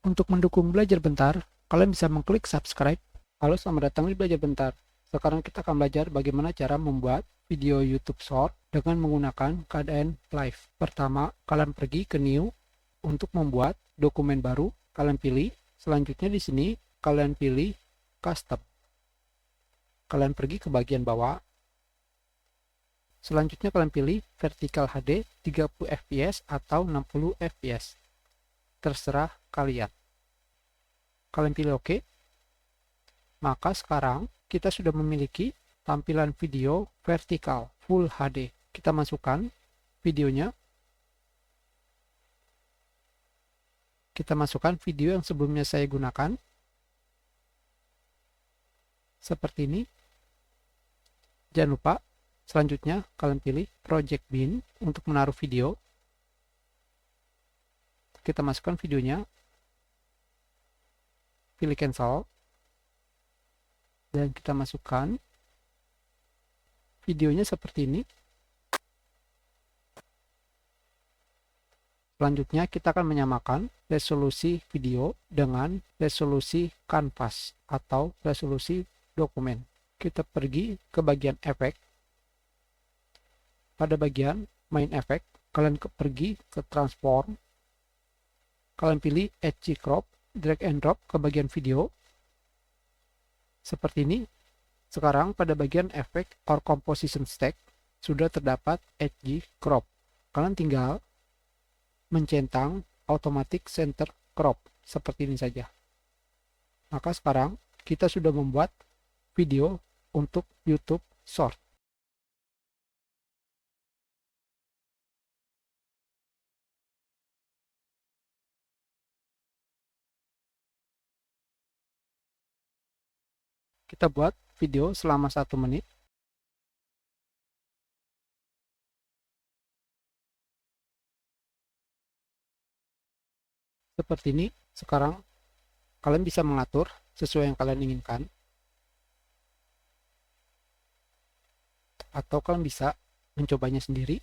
Untuk mendukung Belajar Bentar, kalian bisa mengklik subscribe. Halo, selamat datang di Belajar Bentar. Sekarang kita akan belajar bagaimana cara membuat video YouTube Short dengan menggunakan KDN Live. Pertama, kalian pergi ke New untuk membuat dokumen baru. Kalian pilih. Selanjutnya di sini kalian pilih Custom. Kalian pergi ke bagian bawah. Selanjutnya kalian pilih Vertical HD 30 fps atau 60 fps. Terserah kalian. Kalian pilih OK. Maka sekarang kita sudah memiliki tampilan video vertikal Full HD. Kita masukkan videonya. Kita masukkan video yang sebelumnya saya gunakan. Seperti ini. Jangan lupa, selanjutnya kalian pilih Project Bin untuk menaruh video. Kita masukkan videonya. Pilih Cancel. Dan kita masukkan videonya seperti ini. Selanjutnya kita akan menyamakan resolusi video dengan resolusi kanvas atau resolusi dokumen. Kita pergi ke bagian efek. Pada bagian main efek, kalian pergi ke transform. Kalian pilih Edge Crop, drag and drop ke bagian video. Seperti ini. Sekarang pada bagian efek or composition stack sudah terdapat Edge Crop. Kalian tinggal mencentang automatic center crop seperti ini saja. Maka sekarang kita sudah membuat video untuk YouTube Short. Kita buat video selama 1 menit. Seperti ini. Sekarang kalian bisa mengatur sesuai yang kalian inginkan. Atau kalian bisa mencobanya sendiri.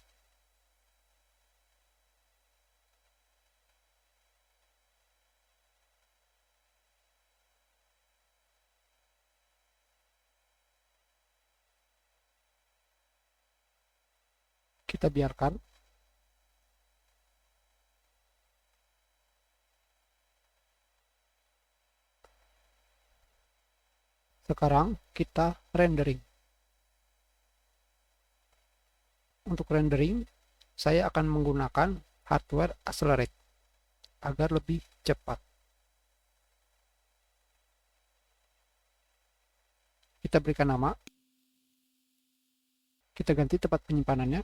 Kita biarkan. Sekarang kita rendering. Untuk rendering, saya akan menggunakan hardware accelerate agar lebih cepat. Kita berikan nama. Kita ganti tempat penyimpanannya.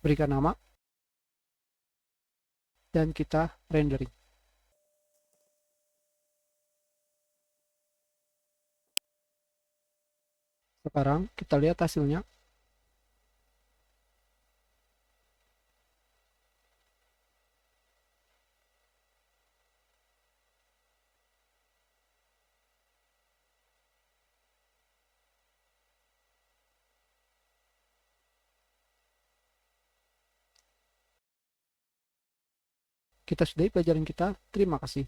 Berikan nama. Dan kita rendering. Sekarang kita lihat hasilnya. Kita sudahi pelajaran kita. Terima kasih.